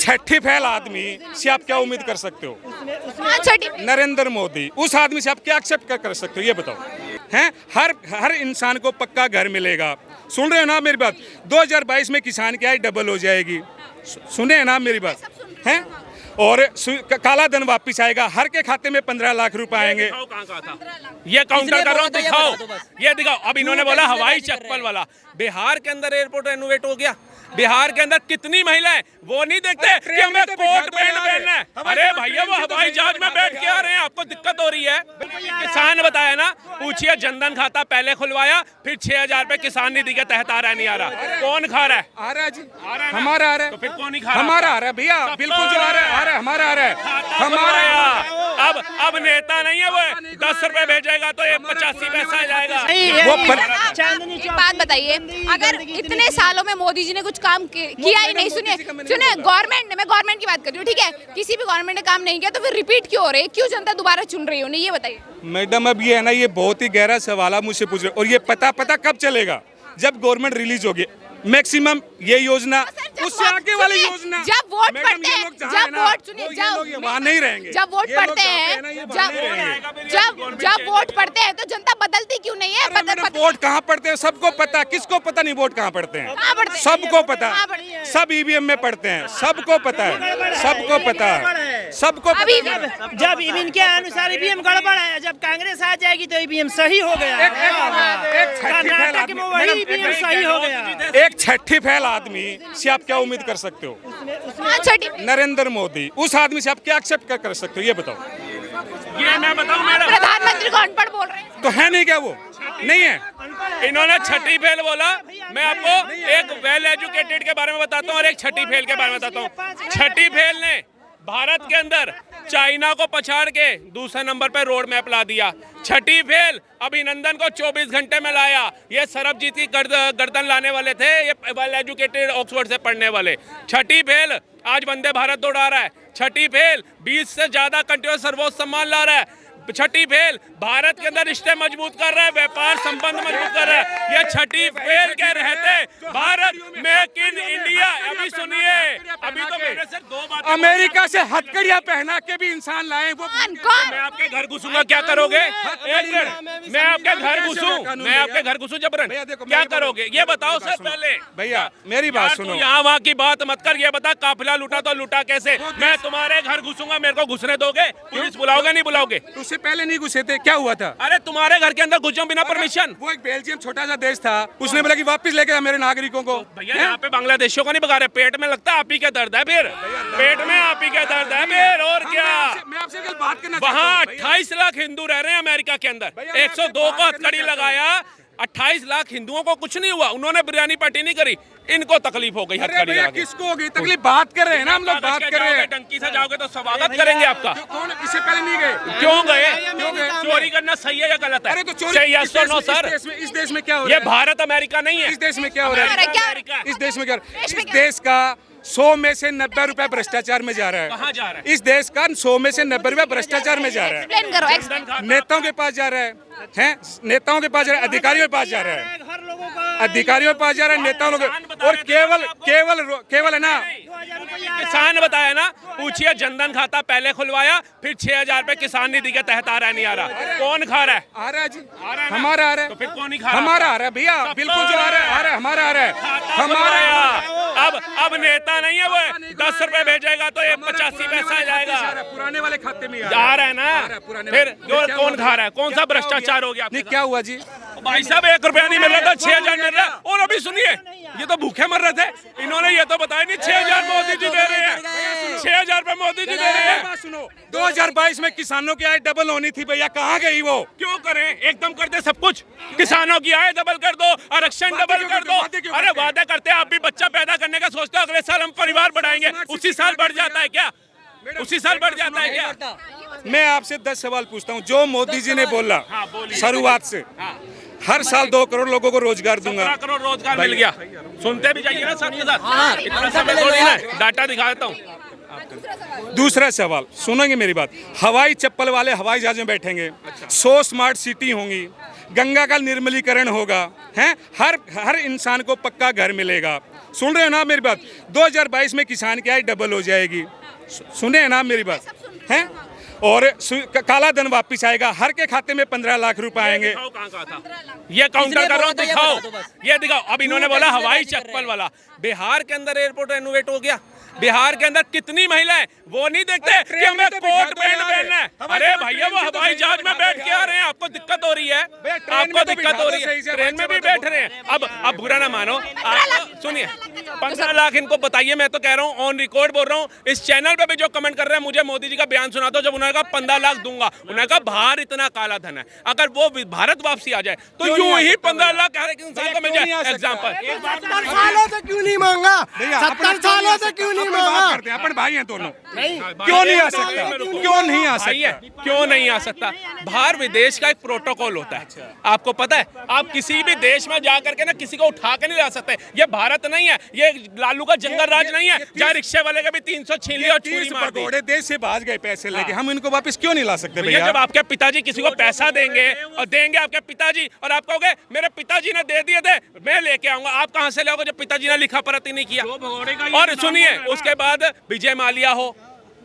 छठी फैल आदमी से आप क्या उम्मीद कर सकते हो? नरेंद्र मोदी, उस आदमी से आप क्या एक्सेप्ट कर सकते हो ये बताओ? हैं, हर इंसान को पक्का घर मिलेगा। सुन रहे हो ना मेरी बात? 2022 में किसान की आय डबल हो जाएगी। सुने हैं ना मेरी बात? हैं, और काला धन वापिस आएगा, हर के खाते में 15 लाख रुपए आएंगे। ये काउंटर कर रहा हूँ, दिखाओ, ये दिखाओ। अब इन्होंने बोला हवाई चप्पल वाला, बिहार के अंदर एयरपोर्ट रेनोवेट हो गया। बिहार के अंदर कितनी महिलाएं वो नहीं देखते कि हमें कोट पैंट पहनना है। अरे भैया वो हवाई जहाज में बैठ के आ रहे हैं, आपको दिक्कत हो रही है। किसान बताया ना, पूछिए जनधन खाता पहले खुलवाया, फिर 6000 रुपए किसान निधि के तहत आ रहा है, नहीं आ रहा? कौन खा रहा है? आ रहा है जी, हमारा आ रहा है। तो फिर कौन नहीं खा रहा? हमारा आ रहा है भैया, बिल्कुल जो आ रहा है हमारा आ रहा है, हमारा। अब नेता नहीं है वो, 10 रुपए भेजेगा तो 85 पैसा आ जाएगा। एक बात बताइए, अगर इतने सालों में मोदी जी ने कुछ काम किया ही नहीं, सुनिए गवर्नमेंट, मैं गवर्नमेंट की बात कर रही हूँ, ठीक है, किसी भी गवर्नमेंट ने काम नहीं किया तो फिर रिपीट क्यों हो रही है? क्यों जनता दोबारा चुन रही है उन्हें, ये बताइए। मैडम अब ये है ना, ये बहुत ही गहरा सवाल आप मुझसे पूछ रहे हो। और ये पता कब चलेगा? जब गवर्नमेंट रिलीज होगी। मैक्सिमम ये योजना, उससे आगे वाली योजना, जब वोट पड़ते हैं, जब वोट सुनिए, वहाँ नहीं रहेंगे। जब वोट पड़ते हैं, जब वोट पड़ते हैं तो जनता बदलती क्यों नहीं है? वोट कहाँ पड़ते हैं सबको पता, किसको पता नहीं वोट कहाँ पड़ते हैं? सबको पता, सब ईवीएम में पड़ते हैं, सबको पता है, सबको पता है, सबको। जब इनके अनुसार ईवीएम गड़बड़ है, जब कांग्रेस आ जाएगी तो ईवीएम सही हो गया। कर्नाटक में वही ईवीएम सही हो गया। एक छठी फैल आदमी से आप क्या उम्मीद कर सकते हो? नरेंद्र मोदी, उस आदमी से आप क्या एक्सेप्ट कर सकते हो ये बताओ? ये मैं बताऊं मैडम, प्रधानमंत्री को अनपढ़ बोल रहे हैं तो है नहीं क्या? वो नहीं है। इन्होंने छठी फेल बोला। मैं आपको एक वेल एजुकेटेड के बारे में बताता हूँ और एक छठी फेल के बारे में बताता हूँ। छठी फेल ने भारत के अंदर चाइना को पछाड़ के दूसरे नंबर पर रोड मैप ला दिया। छठी फेल अभिनंदन को 24 घंटे में लाया। ये सरबजीत की गर्दन लाने वाले थे, ये वेल एजुकेटेड ऑक्सफोर्ड से पढ़ने वाले। छठी फेल आज वंदे भारत दौड़ा रहा है। छठी फेल 20 से ज्यादा कंट्रियों सर्वोच्च सम्मान ला रहा है। छठी फेल भारत के अंदर रिश्ते मजबूत कर रहा है, व्यापार संबंध मजबूत कर रहा है। ये छठी फेल के रहते भारत मेक इन इंडिया। अभी सुनिए, अभी तो मेरे से 2 बातें, अमेरिका से हथकड़ियां पहना के भी इंसान लाए वो। मैं आपके घर घुसूंगा, क्या करोगे? एक मिनट, मैं आपके घर घुसूं जबरन, क्या करोगे ये बताओ सर पहले। भैया मेरी बात सुनो, यहाँ वहाँ की बात मत कर, ये बता काफिला लूटा तो लूटा कैसे? मैं तुम्हारे घर घुसूंगा, मेरे को घुसने दोगे? पुलिस बुलाओगे नहीं बुलाओगे? उससे पहले नहीं घुसे थे, क्या हुआ था? अरे तुम्हारे घर के अंदर घुस जाऊं बिना परमिशन? वो एक बेल्जियम छोटा सा देश था, उसने बोला कि वापस लेके आ मेरे नागरिकों को। भैया यहाँ पे बांग्लादेशियों को नहीं भगा रहे, पेट में लगता है आप ही का दर्द है, फिर पेट में आप ही का दर्द है फिर, और क्या? मैं आपसे बात करना, वहाँ 28 लाख हिंदू रह रहे हैं अमेरिका के अंदर, 102 को हथकड़ी लगाया। 28 लाख हिंदुओं को कुछ नहीं हुआ, उन्होंने बिरयानी पार्टी नहीं करी, इनको तकलीफ हो गई हथकड़ी लगा के। किसको हो गई तकलीफ? बात कर रहे हैं ना हम लोग, बात कर रहे हैं। टंकी से जाओगे तो स्वागत करेंगे आपका। कौन इससे पहले नहीं गए? क्यों गए? चोरी करना सही है या गलत है? अरे तो चोरी इस देश में क्या हो रहा है? ये भारत अमेरिका नहीं है। इस देश में क्या हो रहा है? इस देश में क्या? इस देश का 100 में से 90 रुपए भ्रष्टाचार में जा रहा है। कहाँ जा रहा है? इस देश का 100 में से 90 रुपए भ्रष्टाचार में जा रहा है। नेताओं के पास जा रहा है, नेताओं के पास जा रहा है, अधिकारियों के पास जा रहा है, अधिकारियों के पास जा रहा है, नेताओं लोग। और केवल है ना, किसान बताया ना, पूछिए जनधन खाता पहले खुलवाया, फिर 6000 रुपए किसान निधि के तहत आ रहा है, नहीं आ रहा? कौन खा रहा है? आ रहा है जी, हमारा आ रहा है। तो फिर कौन नहीं खा रहा? हमारा आ रहा है भैया, बिल्कुल जो आ रहा है हमारा आ रहा है, हमारा। अब नेता नहीं है वो, 10 रुपए भेजेगा तो 85 पैसा आ जाएगा। पुराने वाले खाते में आ रहा है ना, फिर कौन खा रहा है? कौन सा भ्रष्टाचार हो गया? नहीं क्या हुआ जी? भाई साहब 1 रुपया नहीं मिल रहा था, 6000 मिल रहा है। और अभी सुनिए, ये तो भूखे मर रहे थे, इन्होंने ये तो बताया नहीं 6000 मोदी जी दे रहे हैं, 6000 रुपए मोदी जी दे रहे हैं। सुनो, 2022 में किसानों की आय डबल होनी थी भैया, कहाँ गई वो? क्यों करें? एकदम कर दे सब कुछ, किसानों की आय डबल कर दो, आरक्षण डबल कर दो। अरे वादा करते हैं, आप भी बच्चा पैदा करने का सोचते हो, अगले साल हम परिवार बढ़ाएंगे, उसी साल बढ़ जाता है क्या? उसी साल बढ़ जाता है क्या? मैं आपसे 10 सवाल पूछता हूँ। जो मोदी जी ने बोला शुरुआत से, हर साल 2 करोड़ लोगों को रोजगार दूंगा, 17 करोड़ रोजगार मिल गया। सुनते भी जाइए ना साथ के साथ, इतना समय थोड़ी ना, डाटा दिखा देता हूँ। दूसरा सवाल सुनेंगे मेरी बात? हवाई चप्पल वाले हवाई जहाज में बैठेंगे, 100 स्मार्ट सिटी होंगी, गंगा का निर्मलीकरण होगा, हैं, हर इंसान को पक्का घर मिलेगा, सुन रहे हो ना मेरी बात? 2022 में किसान की आय डबल हो जाएगी, सुने हैं ना मेरी बात? हैं? और काला धन वापिस आएगा, हर के खाते में 15 लाख रुपए आएंगे। कहाँ था? ये काउंटर कर रहा हूँ, दिखाओ, ये दिखाओ। अब इन्होंने बोला हवाई चप्पल वाला, बिहार के अंदर एयरपोर्ट रेनोवेट हो गया। बिहार के अंदर कितनी महिलाएं वो नहीं देखते कि हमें कोट पैंट पहनना है। अरे भैया वो हवाई जहाज में बैठ के आ रहे हैं, आपको दिक्कत हो रही है, आपको दिक्कत हो रही है, ट्रेन में भी बैठ रहे हैं। अब बुरा ना मानो, सुनिए, 15 लाख इनको बताइए। मैं तो कह रहा हूँ, ऑन रिकॉर्ड बोल रहा हूँ, इस चैनल पे भी जो कमेंट कर रहे हैं, मुझे मोदी जी का बयान सुना दो जब उन्होंने कहा 15 लाख दूंगा। उन्होंने कहा बाहर इतना काला धन है, अगर वो भारत वापसी आ जाए तो यूं ही 15 लाख हर एक इंसान को मिल जाए। एग्जाम्पल 70 सालों से क्यों नहीं मांगा? 70 सालों से क्यों नहीं मांगा? अपन भाई हैं दोनों, क्यों नहीं आ सकता? क्यों नहीं आ सकता? क्यों नहीं आ सकता? बाहर विदेश का एक प्रोटोकॉल होता है, आपको पता है। आप किसी भी देश में जा करके ना किसी को उठा के नहीं ला सकते। ये भारत नहीं है, ये लालू का जंगल राज नहीं है जहाँ रिक्शे वाले के भी 300 छीन लिया और छुरी मार दी। देश से भाग गए पैसे लेके, हम इनको वापस क्यों नहीं ला सकते भैया? जब आपके पिताजी किसी को पैसा देंगे और देंगे आपके पिताजी, और आप कहोगे मेरे पिताजी ने दे दिए थे, मैं लेके आऊंगा, आप कहां से लाओगे जब पिताजी ने लिखा पढ़त ही नहीं किया? और सुनिए, उसके बाद विजय माल्या हो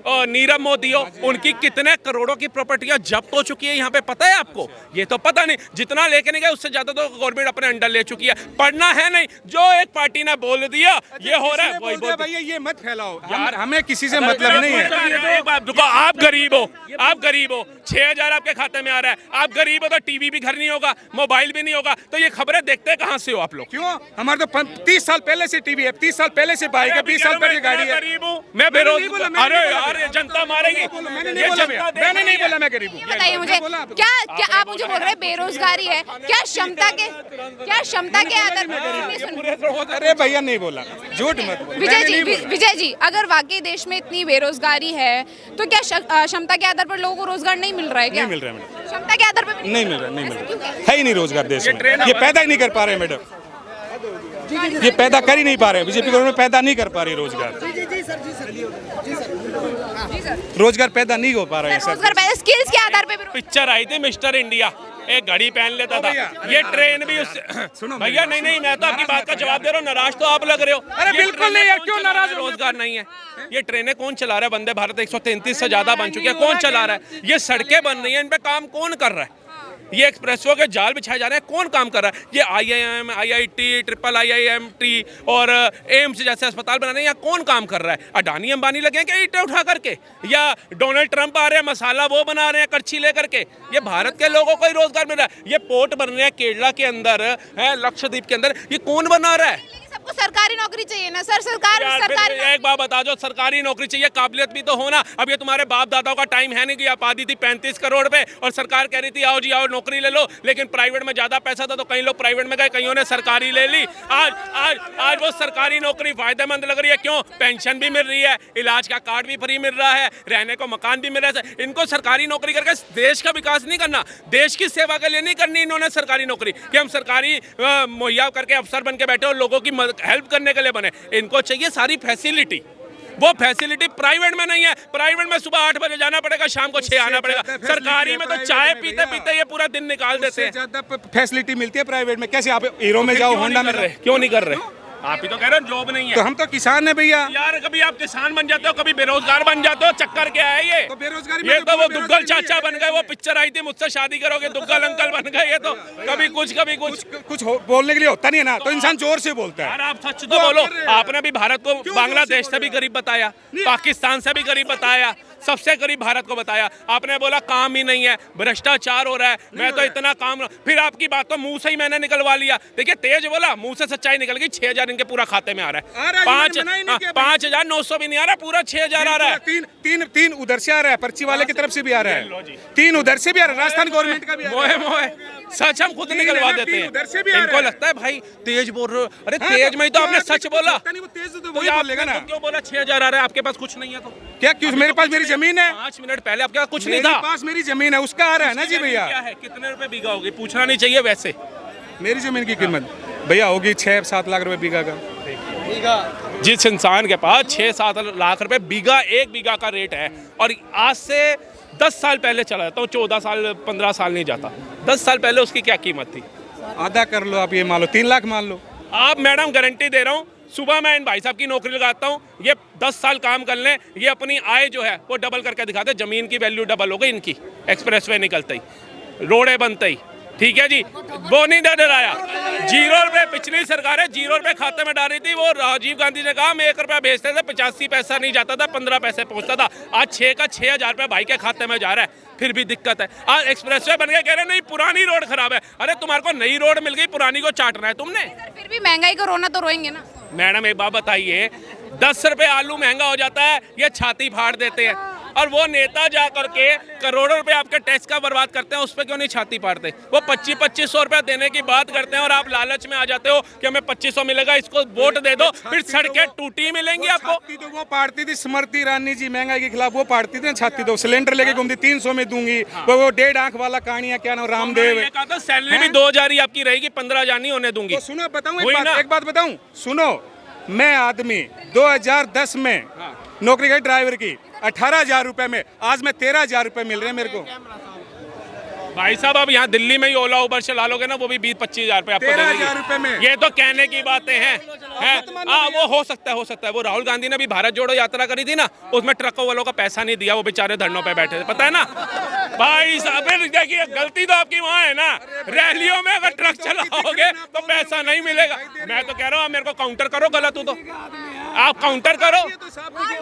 और नीरव मोदी हो, उनकी कितने करोड़ों की प्रॉपर्टियां जब्त हो चुकी है यहाँ पे, पता है आपको? ये तो पता नहीं। जितना लेके नहीं गए उससे ज्यादा तो गवर्नमेंट अपने अंडर ले चुकी है। पढ़ना है नहीं, जो एक पार्टी ने बोल दिया ये हो रहा है वही बोल। भैया ये मत फैलाओ यार, हमें किसी से मतलब नहीं है। एक बात रुको, आप गरीब हो, आप गरीब हो, 6000 आपके खाते में आ रहा है, आप गरीब हो तो टीवी भी घर नहीं होगा, मोबाइल भी नहीं होगा, तो ये खबरें देखते कहाँ से हो आप लोग? क्यों? हमारे तो 30 साल पहले से टीवी है, 30 साल पहले से बाइक है, 20 साल पहले गाड़ी है। गरीब हूँ मैं, बेरोजगार। अरे यार ये जनता मारेगी। मैंने नहीं बोला मैं गरीब हूँ। बताइए मुझे, क्या आप मुझे बोल रहे हैं बेरोजगारी है? क्या क्षमता के आधार पर? अरे भैया नहीं बोला, झूठ मत बोलो। विजय जी, अगर वाकई देश में इतनी बेरोजगारी है तो क्या क्षमता के आधार पर लोगों को रोजगार नहीं मिल रहा है? क्या नहीं मिल रहा है मैडम, क्षमता के आधार पर नहीं मिल रहा है ही नहीं रोजगार देश में। ये पैदा ही नहीं कर पा रहे मैडम, ये पैदा कर ही नहीं पा रहे। बीजेपी गवर्नमेंट पैदा नहीं कर पा रही रोजगार, रोजगार पैदा नहीं हो पा रहा है सर। रोजगार पैदा स्किल्स के आधार पे भी। पिक्चर आई थी मिस्टर इंडिया, एक घड़ी पहन लेता था, ये ट्रेन भी उससे। सुनो भैया नहीं, मैं तो आपकी बात का जवाब दे रहा हूँ, नाराज तो आप लग रहे हो। अरे बिल्कुल नहीं यार, क्यों नाराज? रोजगार नहीं है। ये ट्रेनें कौन चला रहा है? वंदे भारत 133 से ज्यादा बन चुकी है, कौन चला रहा है? ये सड़कें बन रही है, इन पे काम कौन कर रहा है? ये एक्सप्रेसवे के जाल बिछाए जा रहे हैं, कौन काम कर रहा है? ये IIM, IIT, ट्रिपल IIMT और एम्स जैसे अस्पताल बना रहे हैं, यहाँ कौन काम कर रहा है? अडानी अंबानी लगे हैं क्या ईंटें उठा करके? या डोनाल्ड ट्रंप आ रहे हैं मसाला वो बना रहे हैं करछी ले करके? ये भारत के लोगों को ही रोजगार मिल रहा है। ये पोर्ट बन रहे हैं केरला के अंदर है, लक्षद्वीप के अंदर, ये कौन बना रहा है? सबको सरकारी नौकरी चाहिए ना सर, सरकारी एक बात बता दो, सरकारी नौकरी चाहिए, काबिलियत भी तो होना। अब ये तुम्हारे बाप दादाओं का टाइम है नहीं कि आप आदी थी 35 करोड़ पे और सरकार कह रही थी आओ जी आओ नौकरी ले लो, लेकिन प्राइवेट में ज्यादा पैसा था तो कई लोग प्राइवेट में गए, कईयों ने सरकारी ले ली। आज वो सरकारी नौकरी फायदेमंद लग रही है। क्यों? पेंशन भी मिल रही है, इलाज का कार्ड भी फ्री मिल रहा है, रहने को मकान भी मिल रहा है। इनको सरकारी नौकरी करके देश का विकास नहीं करना, देश की सेवा के लिए नहीं करनी इन्होंने सरकारी नौकरी कि हम सरकारी मुहैया करके अफसर बन के बैठे और लोगों की हेल्प करने के लिए बने। इनको चाहिए सारी फैसिलिटी, वो फैसिलिटी प्राइवेट में नहीं है। प्राइवेट में सुबह 8 बजे जाना पड़ेगा, शाम को 6 आना पड़ेगा। सरकारी में तो चाय पीते पीते ये पूरा दिन निकाल देते हैं। ज्यादा फैसिलिटी मिलती है प्राइवेट में। कैसे आप हीरो में जाओ, होंडा में? क्यों नहीं कर रहे? आप ही तो कह रहे हो जॉब नहीं है। तो हम तो किसान है भैया यार, कभी आप किसान बन जाते हो, कभी बेरोजगार बन जाते हो, चक्कर क्या है ये? तो बेरोजगारी ये तो वो दुग्गल चाचा बन गए, वो पिक्चर आई थी मुझसे शादी करोगे, दुग्गल अंकल बन गए। ये तो कभी कुछ बोलने के लिए होता नहीं है ना, तो इंसान जोर से बोलता है। यार आप सच तो बोलो, आपने भी भारत को बांग्लादेश से भी गरीब बताया, पाकिस्तान से भी गरीब बताया, सबसे गरीब भारत को बताया। आपने बोला काम ही नहीं है, भ्रष्टाचार हो रहा है, मैं तो इतना काम, फिर आपकी बात तो मुंह से ही मैंने निकलवा लिया। देखिए तेज बोला, मुंह से सच्चाई निकल गई। 6000 इनके पूरा खाते में आ रहा है, 5,900 भी नहीं आ रहा, पूरा 6000 आ रहा है। तीन उधर से आ रहा है, पर्ची वाले की तरफ से भी आ रहा है, 3 उधर से भी आ रहा है, राजस्थान गवर्नमेंट का भी। मोहे सच हम खुद निकलवा देते हैं। इनको लगता है भाई तेज बोल रहे हो, अरे तेज में ही तो आपने सच बोला। क्यों बोला 6000 आ रहा है? आपके पास कुछ नहीं है तो क्या? क्यों? मेरे पास मेरी जमीन है। 5 मिनट पहले आपके पास कुछ नहीं था। मेरे पास मेरी जमीन है, उसका आ रहा है ना जी भैया। क्या है, कितने रुपए बीघा होगी? पूछना नहीं चाहिए वैसे। मेरी जमीन की कीमत भैया होगी 6-7 लाख रुपए बीघा का। जिस इंसान के पास 6-7 लाख रुपए बीघा, 1 बीघा का रेट है, और आज से 10 साल पहले चला जाता हूँ, 14 साल 15 साल नहीं जाता, 10 साल पहले उसकी क्या कीमत थी? आधा कर लो आप, ये मान लो 3 लाख मान लो। आप मैडम गारंटी दे रहा हूँ सुबह मैं इन भाई साहब की नौकरी लगाता हूँ, ये 10 साल काम कर लें, ये अपनी आय जो है वो डबल करके दिखाते, जमीन की वैल्यू डबल हो गई इनकी, एक्सप्रेसवे निकलते ही, रोडें बनते ही, ठीक है जी। वो नहीं डराया, 0 रुपए पिछली सरकारें 0 रुपए खाते में डाल रही थी, वो राजीव गांधी ने कहा हम 1 रुपया भेजते थे, 85 पैसा नहीं जाता था, 15 पैसे पहुंचता था। आज 6 का 6,000 रुपये भाई के खाते में जा रहा है, फिर भी दिक्कत है। आज एक्सप्रेसवे बन गया, कह रहे नहीं पुरानी रोड खराब है। अरे तुम्हारे को नई रोड मिल गई, पुरानी को चाटना है तुमने। फिर भी महंगाई को रोना तो रोएंगे ना। मैडम एक बात बताइए, 10 रुपए आलू महंगा हो जाता है, ये छाती फाड़ देते हैं, और वो नेता जा करके करोड़ों रुपए आपके टैक्स का बर्बाद करते हैं, उस पर क्यों नहीं छाती फाड़ते? वो 2500 रुपए देने की बात करते हैं और आप लालच में आ जाते हो कि हमें 2500 मिलेगा, इसको वोट दे दो, फिर सड़कें टूटी मिलेंगी आपको। तो वो पाड़ती थी स्मृति ईरानी जी, महंगाई के खिलाफ वो पाड़ती थी ना छाती, तो सिलेंडर लेके घूमती 300 में दूंगी, वो 1.5 आंख वाला कहानियां, क्या नाम, रामदेव। ये कहा था सैलरी भी 2000 ही आपकी रहेगी, 15,000 नहीं होने दूंगी। तो सुनो बताऊं एक बात बताऊं, सुनो, मैं आदमी 2010 में नौकरी की ड्राइवर की 18,000 रुपए में, आज मैं 13,000 रुपए मिल रहे हैं मेरे को। भाई साहब अब यहाँ दिल्ली में ही ओला उबर चला लोगे ना, वो भी 20-25,000 रुपए आपको 13,000 रुपए में। ये तो कहने की बातें हैं, वो हो सकता है। वो राहुल गांधी ने भी भारत जोड़ो यात्रा करी थी ना, उसमें ट्रकों वालों का पैसा नहीं दिया, वो बेचारे धरनों पे बैठे थे, पता है ना भाई साहब। देखिए गलती तो आपकी वहाँ है ना, रैलियों में अगर ट्रक चलाओगे तो पैसा नहीं मिलेगा। मैं तो कह रहा हूँ मेरे को काउंटर करो, गलत हो तो आप काउंटर करो।